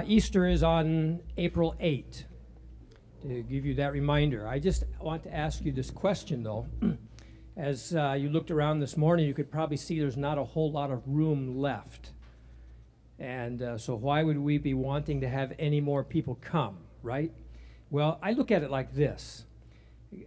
Easter is on April 8th, to give you that reminder. I just want to ask you this question, though. As you looked around this morning, you could probably see there's not a whole lot of room left. And so why would we be wanting to have any more people come, right? Well, I look at it like this.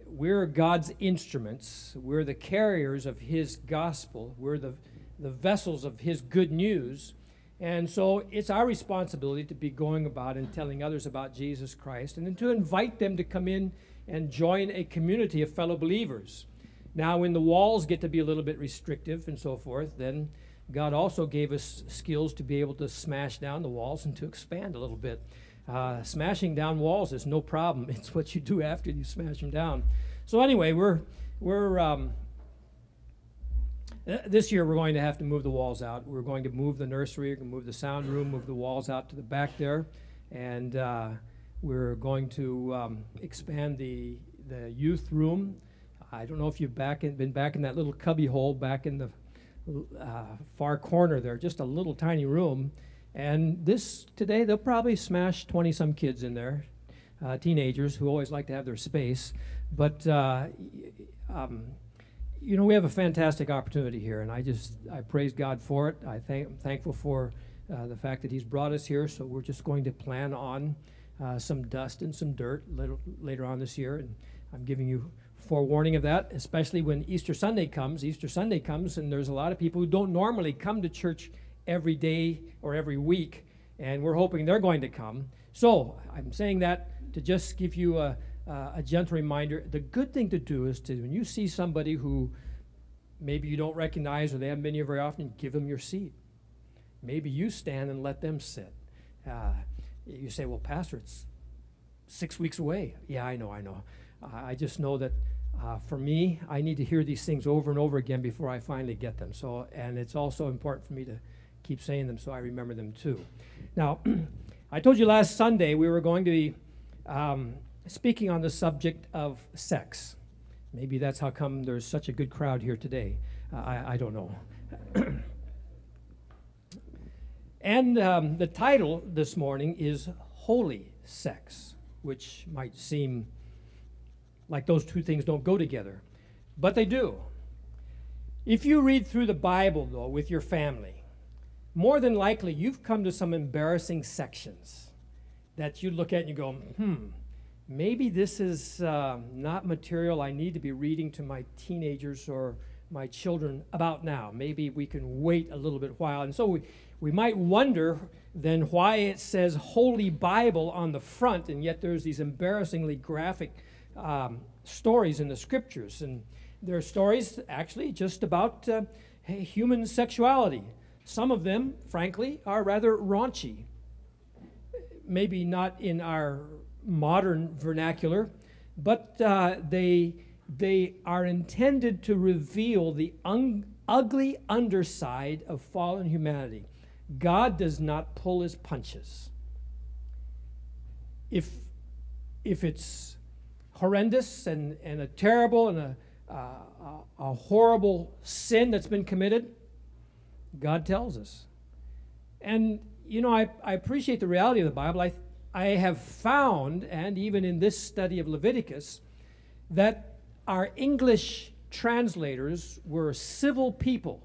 We're God's instruments. We're the carriers of His gospel. We're the vessels of His good news. And so it's our responsibility to be going about and telling others about Jesus Christ, and then to invite them to come in and join a community of fellow believers. Now, when the walls get to be a little bit restrictive and so forth, then God also gave us skills to be able to smash down the walls and to expand a little bit. Smashing down walls is no problem. It's what you do after you smash them down. So anyway, this year we're going to have to move the walls out. We're going to move the nursery, we're going to move the sound room, move the walls out to the back there, and we're going to expand the youth room. I don't know if you've been back in that little cubby hole back in the far corner there, just a little tiny room. And today they'll probably smash 20-some kids in there, teenagers who always like to have their space. But we have a fantastic opportunity here, and I praise God for it. I'm thankful for the fact that He's brought us here. So we're just going to plan on some dust and some dirt later on this year, and I'm giving you forewarning of that, especially when Easter Sunday comes. Easter Sunday comes, and there's a lot of people who don't normally come to church every day or every week, and we're hoping they're going to come. So I'm saying that to just give you a gentle reminder. The good thing to do is when you see somebody who maybe you don't recognize or they haven't been here very often, give them your seat. Maybe you stand and let them sit. You say, well, Pastor, it's 6 weeks away. Yeah, I know. I just know that for me, I need to hear these things over and over again before I finally get them. So, and it's also important for me to keep saying them so I remember them too. Now, I told you last Sunday we were going to be speaking on the subject of sex. Maybe that's how come there's such a good crowd here today. I don't know. And the title this morning is Holy Sex, which might seem like those two things don't go together, but they do. If you read through the Bible, though, with your family, more than likely you've come to some embarrassing sections that you look at and you go, maybe this is not material I need to be reading to my teenagers or my children about now. Maybe we can wait a little bit while. And so we might wonder then why it says Holy Bible on the front, and yet there's these embarrassingly graphic stories in the scriptures. And there are stories actually just about human sexuality. Some of them, frankly, are rather raunchy. Maybe not in our modern vernacular, but they are intended to reveal the ugly underside of fallen humanity. God does not pull His punches. If it's horrendous and a terrible and a horrible sin that's been committed, God tells us. And, I appreciate the reality of the Bible. I have found, and even in this study of Leviticus, that our English translators were civil people,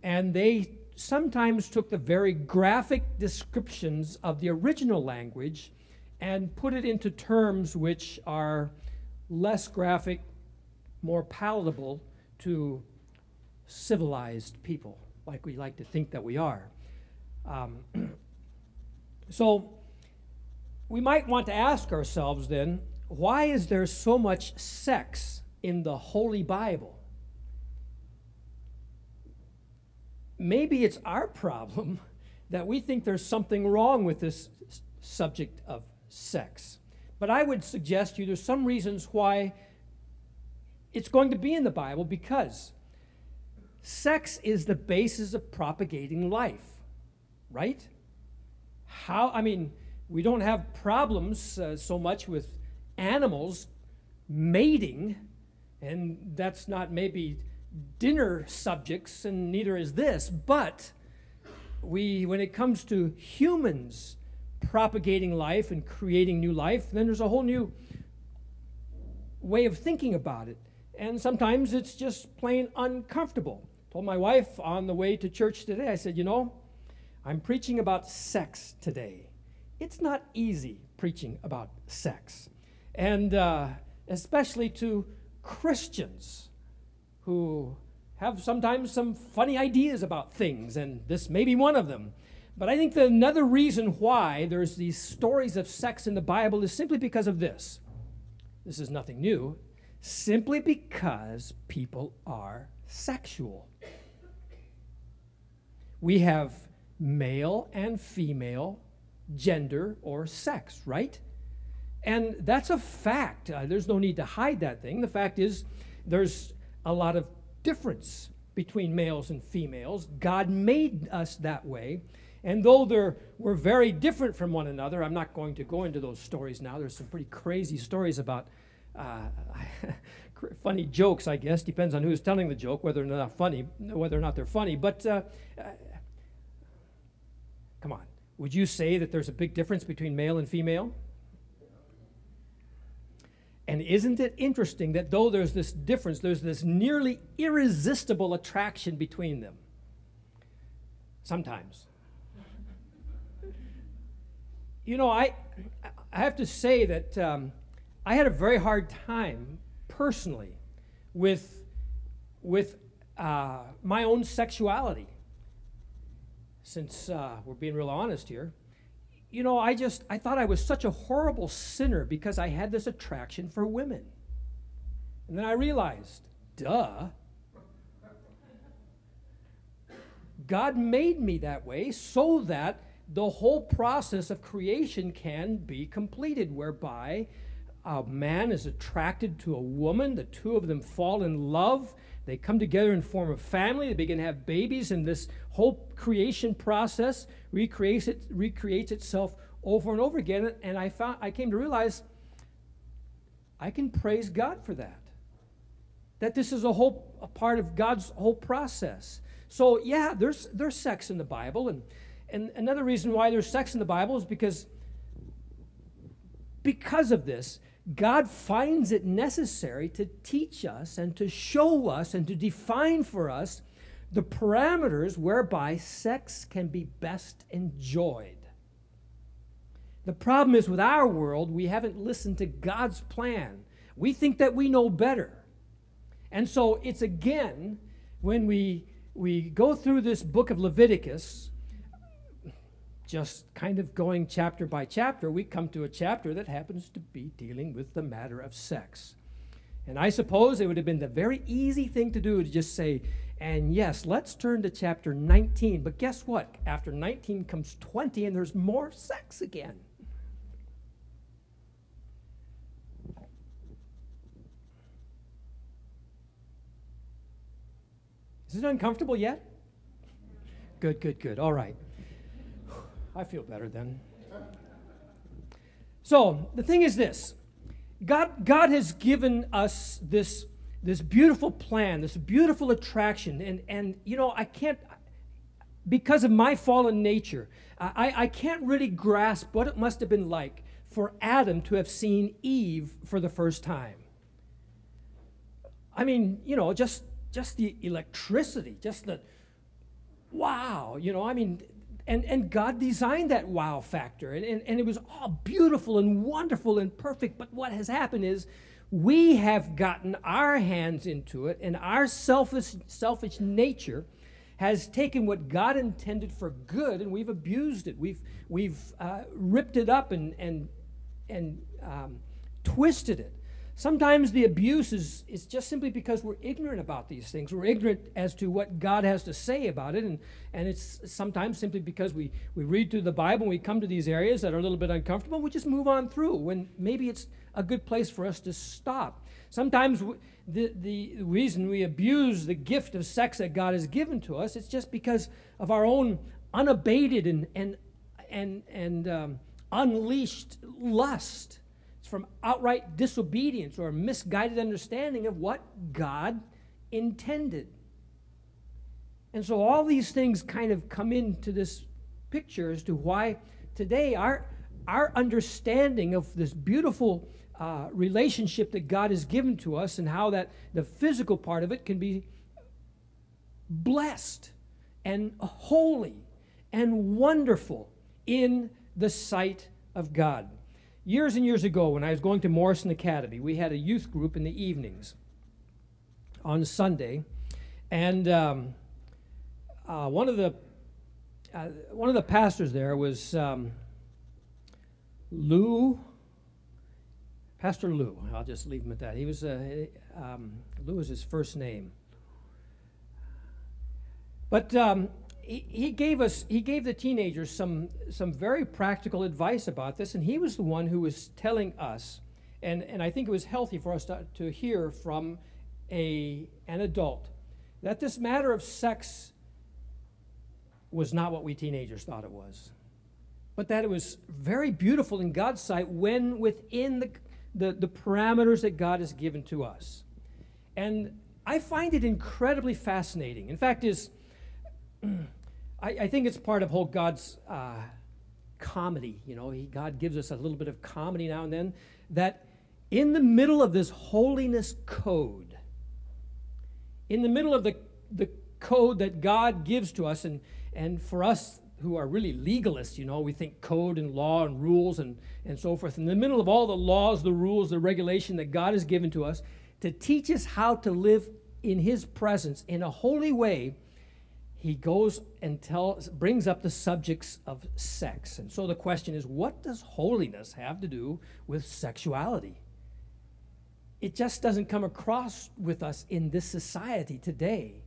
and they sometimes took the very graphic descriptions of the original language and put it into terms which are less graphic, more palatable to civilized people, like we like to think that we are. So we might want to ask ourselves then, why is there so much sex in the Holy Bible? Maybe it's our problem that we think there's something wrong with this subject of sex. But I would suggest to you there's some reasons why it's going to be in the Bible, because sex is the basis of propagating life, right? We don't have problems so much with animals mating, and that's not maybe dinner subjects, and neither is this, but when it comes to humans propagating life and creating new life, then there's a whole new way of thinking about it. And sometimes it's just plain uncomfortable. Told my wife on the way to church today, I said, I'm preaching about sex today. It's not easy preaching about sex. And especially to Christians who have sometimes some funny ideas about things, and this may be one of them. But I think that another reason why there's these stories of sex in the Bible is simply because of this. This is nothing new. Simply because people are sexual. We have male and female gender or sex, right? And that's a fact. There's no need to hide that thing. The fact is there's a lot of difference between males and females. God made us that way. And though we're very different from one another, I'm not going to go into those stories now. There's some pretty crazy stories about funny jokes, I guess. Depends on who's telling the joke, whether or not they're funny. But come on. Would you say that there's a big difference between male and female? And isn't it interesting that though there's this difference, there's this nearly irresistible attraction between them? Sometimes. I have to say that I had a very hard time personally with my own sexuality. Since we're being real honest here, I thought I was such a horrible sinner because I had this attraction for women. And then I realized, duh. God made me that way so that the whole process of creation can be completed, whereby a man is attracted to a woman, the two of them fall in love, they come together and form a family, they begin to have babies, and this whole creation process recreates itself over and over again. And I came to realize I can praise God for that. That this is a part of God's whole process. So yeah, there's sex in the Bible, and another reason why there's sex in the Bible is because of this. God finds it necessary to teach us and to show us and to define for us the parameters whereby sex can be best enjoyed. The problem is with our world, we haven't listened to God's plan. We think that we know better. And so it's again, when we go through this book of Leviticus, just kind of going chapter by chapter, we come to a chapter that happens to be dealing with the matter of sex. And I suppose it would have been the very easy thing to do to just say, and yes, let's turn to chapter 19. But guess what? After 19 comes 20, and there's more sex again. Is it uncomfortable yet? Good. All right. I feel better then. So the thing is this. God has given us this beautiful plan, this beautiful attraction. And I can't, because of my fallen nature, I can't really grasp what it must have been like for Adam to have seen Eve for the first time. I mean, just the electricity, just the, wow, And God designed that wow factor, and it was all beautiful and wonderful and perfect. But what has happened is we have gotten our hands into it, and our selfish nature has taken what God intended for good, and we've abused it. We've ripped it up and twisted it. Sometimes the abuse is just simply because we're ignorant about these things. We're ignorant as to what God has to say about it, and it's sometimes simply because we read through the Bible and we come to these areas that are a little bit uncomfortable, we just move on through when maybe it's a good place for us to stop. Sometimes the reason we abuse the gift of sex that God has given to us, it's just because of our own unabated and unleashed lust. From outright disobedience or misguided understanding of what God intended. And so all these things kind of come into this picture as to why today our understanding of this beautiful relationship that God has given to us, and how that the physical part of it can be blessed and holy and wonderful in the sight of God. Years and years ago, when I was going to Morrison Academy, we had a youth group in the evenings on Sunday, and one of the pastors there was Pastor Lou. I'll just leave him at that. He was Lou was his first name. But he gave the teenagers some very practical advice about this, and he was the one who was telling us, and I think it was healthy for us to hear from an adult, that this matter of sex was not what we teenagers thought it was, but that it was very beautiful in God's sight when within the parameters that God has given to us. And I find it incredibly fascinating. In fact, I think it's part of whole God's comedy. You know, God gives us a little bit of comedy now and then, that in the middle of this holiness code, in the middle of the code that God gives to us, and for us who are really legalists, you know, we think code and law and rules and so forth. In the middle of all the laws, the rules, the regulation that God has given to us to teach us how to live in His presence in a holy way, He goes and brings up the subjects of sex. And so the question is, what does holiness have to do with sexuality? It just doesn't come across with us in this society today.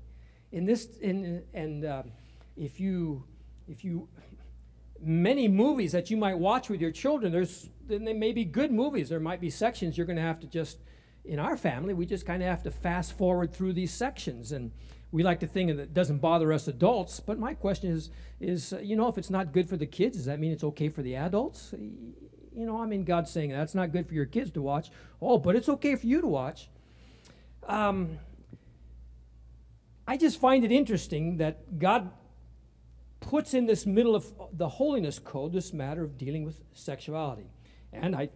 Many movies that you might watch with your children, then they may be good movies. There might be sections you're going to have to just, in our family, we just kind of have to fast forward through these sections. And we like to think that it doesn't bother us adults. But my question is, you know, if it's not good for the kids, does that mean it's okay for the adults? You know, I mean, God's saying that's not good for your kids to watch. Oh, but it's okay for you to watch. I just find it interesting that God puts in this middle of the holiness code this matter of dealing with sexuality. And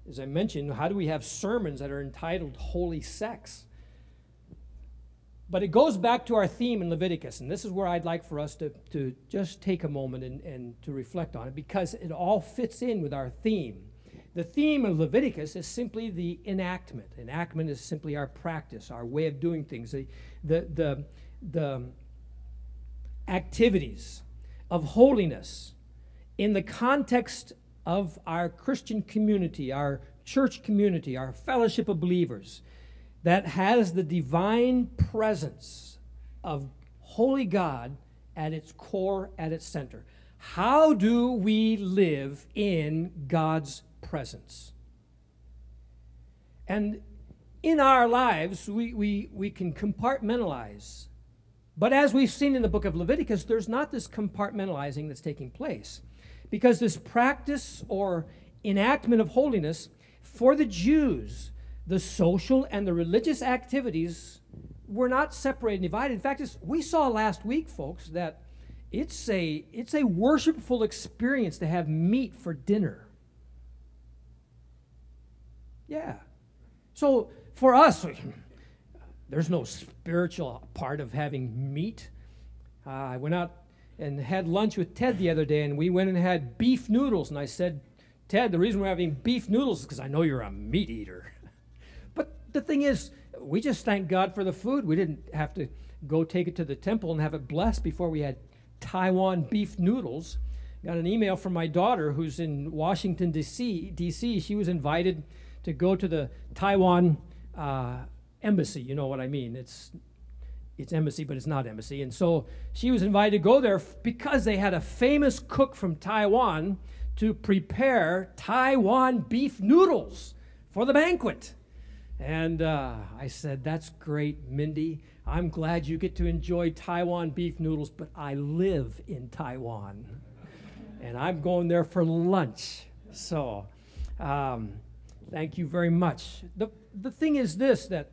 as I mentioned, how do we have sermons that are entitled Holy Sex? But it goes back to our theme in Leviticus, and this is where I'd like for us to just take a moment and to reflect on it, because it all fits in with our theme. The theme of Leviticus is simply the enactment. Enactment is simply our practice, our way of doing things, the activities of holiness in the context of our Christian community, our church community, our fellowship of believers, that has the divine presence of holy God at its core, at its center. How do we live in God's presence? And in our lives, we can compartmentalize. But as we've seen in the book of Leviticus, there's not this compartmentalizing that's taking place. Because this practice or enactment of holiness, for the Jews, the social and the religious activities were not separated and divided. In fact, we saw last week, folks, that it's a worshipful experience to have meat for dinner. Yeah. So for us, there's no spiritual part of having meat. I went out and had lunch with Ted the other day, and we went and had beef noodles. And I said, Ted, the reason we're having beef noodles is because I know you're a meat eater. But the thing is, we just thank God for the food. We didn't have to go take it to the temple and have it blessed before we had Taiwan beef noodles. Got an email from my daughter who's in Washington, D.C. She was invited to go to the Taiwan embassy. You know what I mean. It's embassy, but it's not embassy. And so she was invited to go there because they had a famous cook from Taiwan to prepare Taiwan beef noodles for the banquet. And I said, that's great, Mindy. I'm glad you get to enjoy Taiwan beef noodles, but I live in Taiwan. And I'm going there for lunch. So thank you very much. The thing is this, that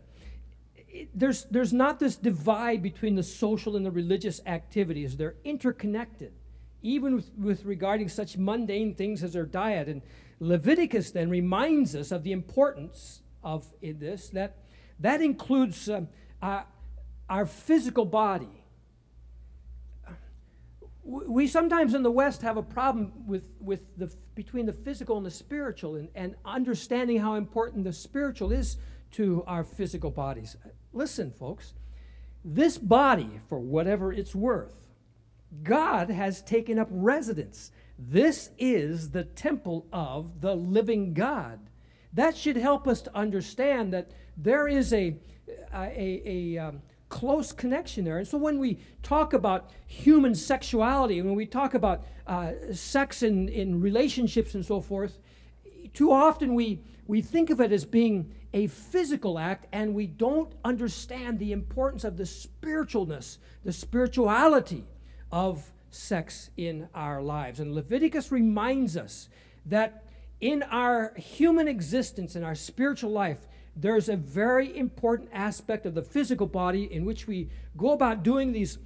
there's not this divide between the social and the religious activities. They're interconnected, even with regarding such mundane things as our diet. And Leviticus then reminds us of the importance of this, that includes our physical body. We sometimes in the West have a problem between the physical and the spiritual, and understanding how important the spiritual is to our physical bodies. Listen, folks, this body, for whatever it's worth, God has taken up residence. This is the temple of the living God. That should help us to understand that there is a close connection there. And so when we talk about human sexuality, when we talk about sex in relationships and so forth, too often we think of it as being a physical act, and we don't understand the importance of the spiritualness, the spirituality of sex in our lives. And Leviticus reminds us that in our human existence, in our spiritual life, there's a very important aspect of the physical body in which we go about doing these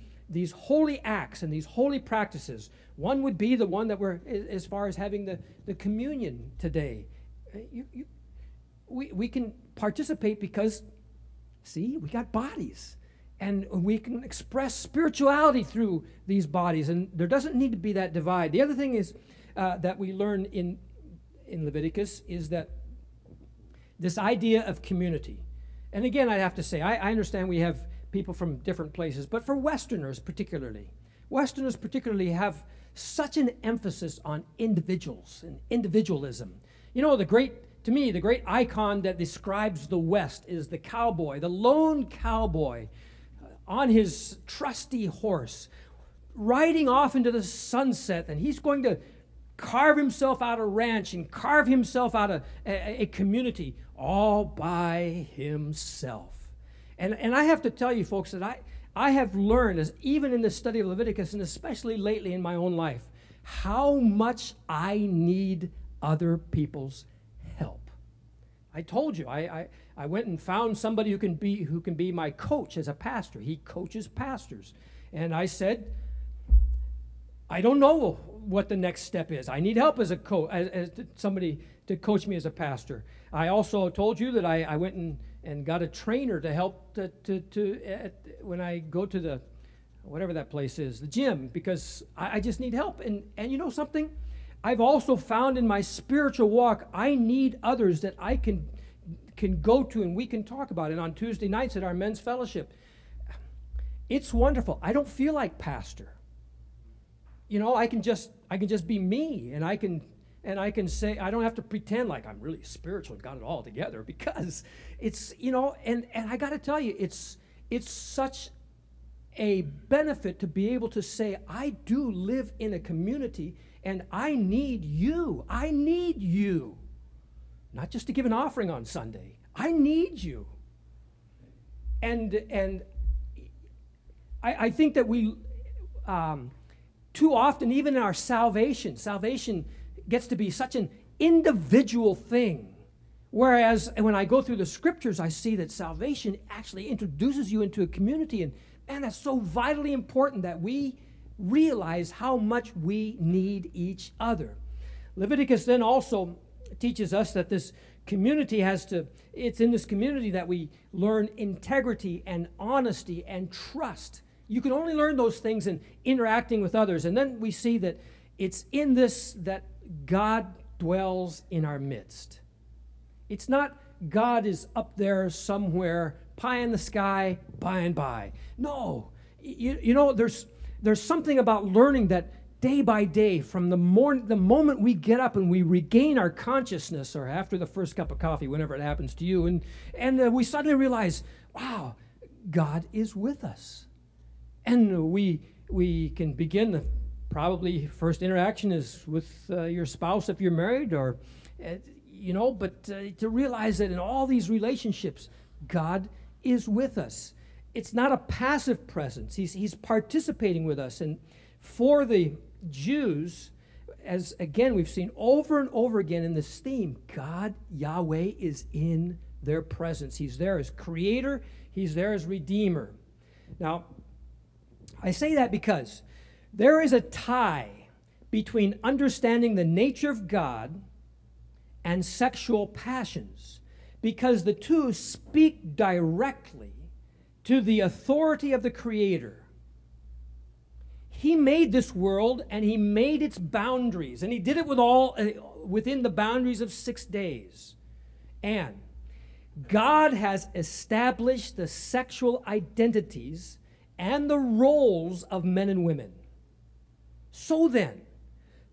holy acts and these holy practices. One would be the one that we're, as far as having the communion today. We can participate because, see, we got bodies. And we can express spirituality through these bodies. And there doesn't need to be that divide. The other thing is that we learn in Leviticus is that this idea of community. And again, I have to say, I understand we have people from different places, but for Westerners particularly have such an emphasis on individuals and individualism. You know, the great icon that describes the West is the cowboy, the lone cowboy on his trusty horse, riding off into the sunset, and he's going to carve himself out a ranch and carve himself out a community all by himself. And I have to tell you, folks, that I have learned, as even in the study of Leviticus, and especially lately in my own life, how much I need other people's help. I told you, I went and found somebody who can be my coach as a pastor. He coaches pastors. And I said, I don't know what the next step is. I need help as a coach, as somebody to coach me as a pastor. I also told you that I went and got a trainer to help when I go to the, whatever that place is, the gym, because I just need help. And you know something? I've also found in my spiritual walk, I need others that I can go to and we can talk about it. On Tuesday nights at our men's fellowship, it's wonderful. I don't feel like pastor. You know, I can just be me, and I can say, I don't have to pretend like I'm really spiritual and got it all together, because it's, you know, and I got to tell you, it's such a benefit to be able to say, I do live in a community and I need you. I need you. Not just to give an offering on Sunday. I need you. And I think that we, too often, even in our salvation gets to be such an individual thing. Whereas when I go through the scriptures, I see that salvation actually introduces you into a community. And man, that's so vitally important that we realize how much we need each other. Leviticus then also teaches us that this community it's in this community that we learn integrity and honesty and trust. You can only learn those things in interacting with others. And then we see that it's in this that God dwells in our midst. It's not God is up there somewhere, pie in the sky, by and by. No, you know, there's something about learning that day by day, from the moment we get up and we regain our consciousness, or after the first cup of coffee, whenever it happens to you, and we suddenly realize, wow, God is with us. And we can begin the probably first interaction is with your spouse if you're married, or you know, but to realize that in all these relationships, God is with us. It's not a passive presence. He's participating with us. And for the Jews, as again we've seen over and over again in this theme, God, Yahweh, is in their presence. He's there as creator. He's there as Redeemer. Now, I say that because there is a tie between understanding the nature of God and sexual passions, because the two speak directly to the authority of the Creator. He made this world, and he made its boundaries, and he did it within the boundaries of 6 days. And God has established the sexual identities and the roles of men and women. So then,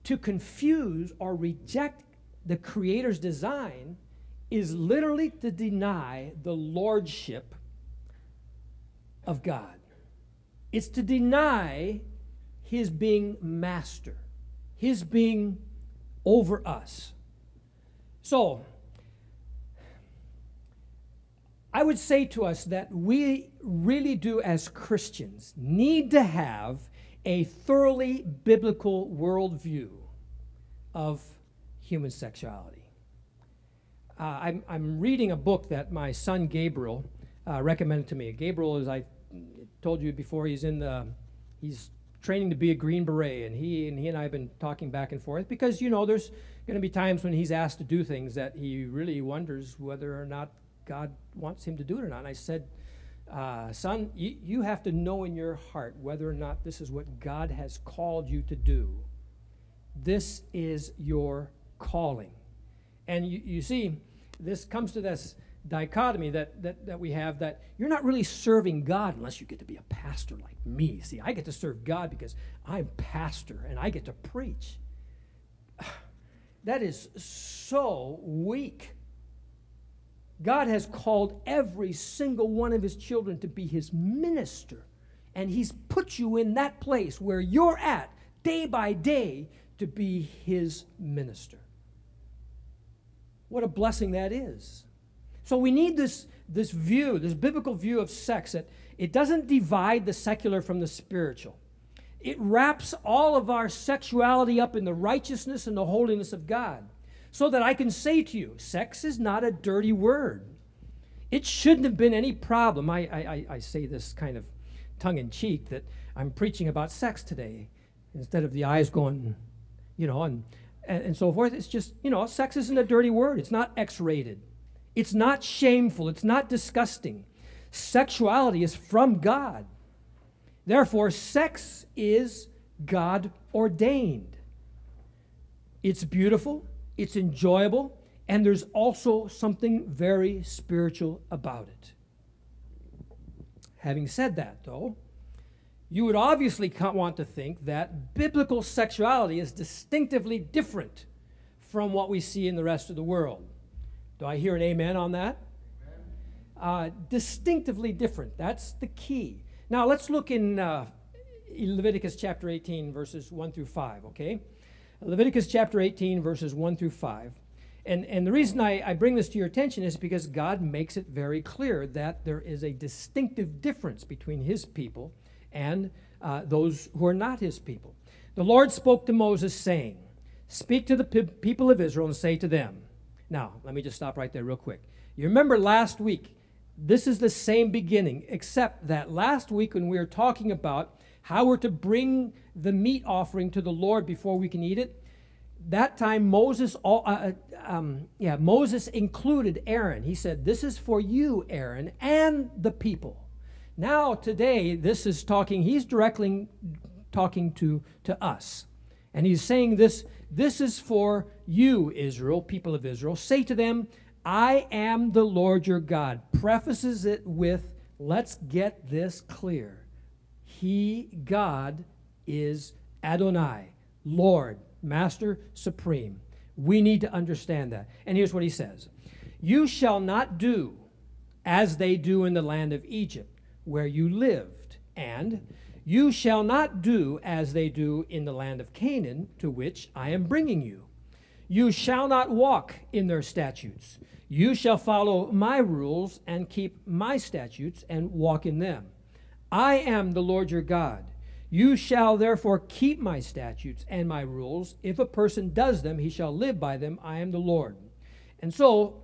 to confuse or reject the Creator's design is literally to deny the lordship of God. It's to deny his being master, his being over us. So, I would say to us that we really do, as Christians, need to have a thoroughly biblical worldview of human sexuality. I'm reading a book that my son Gabriel recommended to me. Gabriel, as I told you before, he's training to be a Green Beret, and he and I have been talking back and forth because, you know, there's going to be times when he's asked to do things that he really wonders whether or not God wants him to do it or not. And I said, son, you have to know in your heart whether or not this is what God has called you to do. This is your calling. And you see, this comes to this dichotomy that we have, that you're not really serving God unless you get to be a pastor like me. See, I get to serve God because I'm pastor and I get to preach. That is so weak. God has called every single one of his children to be his minister, and he's put you in that place where you're at day by day to be his minister. What a blessing that is. So we need this view, this biblical view of sex, that it doesn't divide the secular from the spiritual. It wraps all of our sexuality up in the righteousness and the holiness of God, so that I can say to you, sex is not a dirty word. It shouldn't have been any problem. I say this kind of tongue-in-cheek, that I'm preaching about sex today, instead of the eyes going, and so forth. It's just, sex isn't a dirty word. It's not X-rated. It's not shameful. It's not disgusting. Sexuality is from God. Therefore, sex is God-ordained. It's beautiful, it's enjoyable, and there's also something very spiritual about it. Having said that, though, you would obviously want to think that biblical sexuality is distinctively different from what we see in the rest of the world. Do I hear an amen on that? Distinctively different. That's the key. Now, let's look in Leviticus chapter 18, verses 1 through 5, okay? Leviticus chapter 18, verses 1 through 5. And the reason I bring this to your attention is because God makes it very clear that there is a distinctive difference between his people and those who are not his people. The Lord spoke to Moses, saying, "Speak to the people of Israel and say to them." Now, let me just stop right there real quick. You remember last week, this is the same beginning, except that last week when we were talking about how we're to bring the meat offering to the Lord before we can eat it, that time Moses included Aaron. He said, "This is for you, Aaron, and the people." Now today, he's directly talking to us. And he's saying this is for you, Israel, people of Israel. Say to them, "I am the Lord your God." Prefaces it with, let's get this clear. God, is Adonai, Lord, Master, Supreme. We need to understand that. And here's what he says. "You shall not do as they do in the land of Egypt, where you lived, and you shall not do as they do in the land of Canaan, to which I am bringing you. You shall not walk in their statutes. You shall follow my rules and keep my statutes and walk in them. I am the Lord your God. You shall therefore keep my statutes and my rules. If a person does them, he shall live by them. I am the Lord." And so,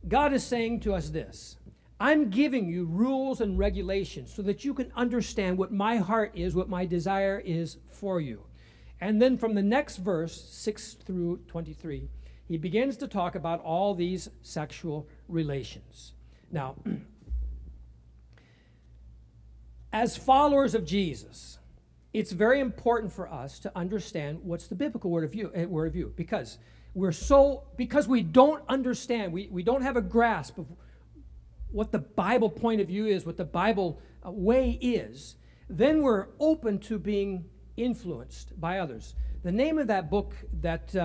God is saying to us this: I'm giving you rules and regulations so that you can understand what my heart is, what my desire is for you. And then from the next verse, 6 through 23, he begins to talk about all these sexual relations. Now, as followers of Jesus, it's very important for us to understand what's the biblical word of view, because we don't understand, we don't have a grasp of what the Bible point of view is, what the Bible way is, then we're open to being influenced by others. The name of that book that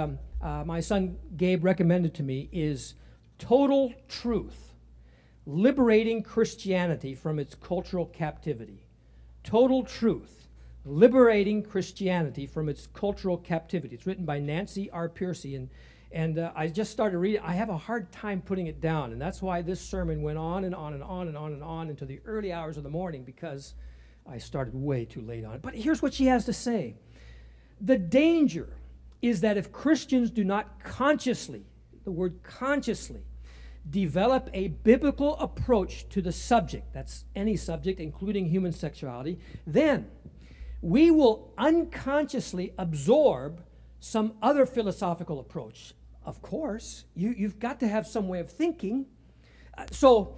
my son Gabe recommended to me is Total Truth, Liberating Christianity from Its Cultural Captivity. Total Truth, Liberating Christianity from Its Cultural Captivity. It's written by Nancy R. Piercy, and I just started reading. I have a hard time putting it down, and that's why this sermon went on and on and on and on and on into the early hours of the morning, because I started way too late on it. But here's what she has to say. The danger is that if Christians do not consciously, the word consciously, develop a biblical approach to the subject, that's any subject, including human sexuality, then we will unconsciously absorb some other philosophical approach. Of course, you've got to have some way of thinking. So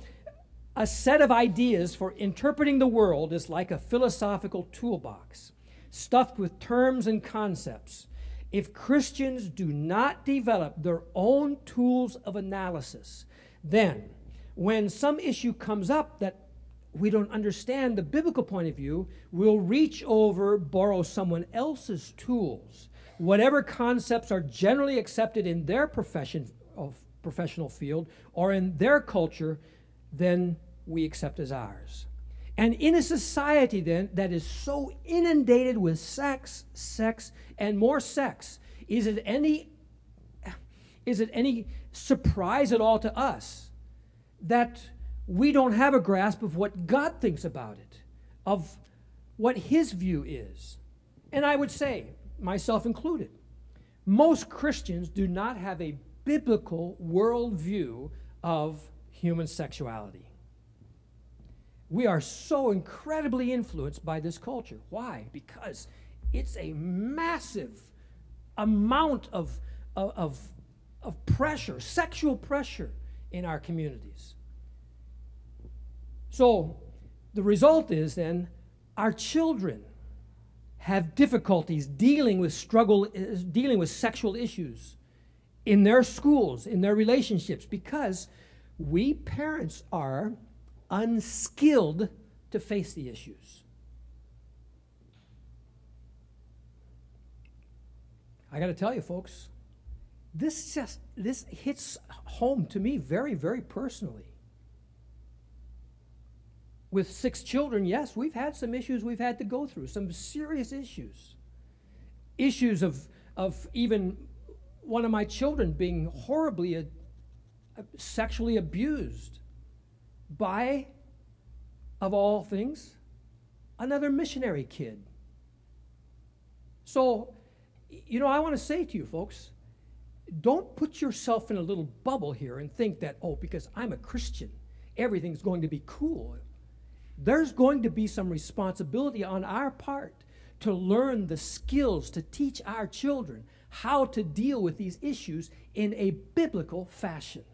a set of ideas for interpreting the world is like a philosophical toolbox, stuffed with terms and concepts. If Christians do not develop their own tools of analysis, then when some issue comes up that we don't understand the biblical point of view, we'll reach over, borrow someone else's tools. Whatever concepts are generally accepted in their professional field or in their culture, then we accept as ours. And in a society then that is so inundated with sex, and more sex, is it any surprise at all to us that we don't have a grasp of what God thinks about it, of what His view is? And I would say, myself included, most Christians do not have a biblical worldview of human sexuality. We are so incredibly influenced by this culture. Why? Because it's a massive amount of pressure, sexual pressure in our communities. So the result is then our children have difficulties dealing with sexual issues in their schools, in their relationships, because we parents are unskilled to face the issues. I got to tell you, folks, this hits home to me very, very personally. With 6 children, yes, we've had some issues we've had to go through, some serious issues. Issues of even one of my children being horribly sexually abused by, of all things, another missionary kid. So, I want to say to you folks, don't put yourself in a little bubble here and think that, because I'm a Christian, everything's going to be cool. There's going to be some responsibility on our part to learn the skills to teach our children how to deal with these issues in a biblical fashion.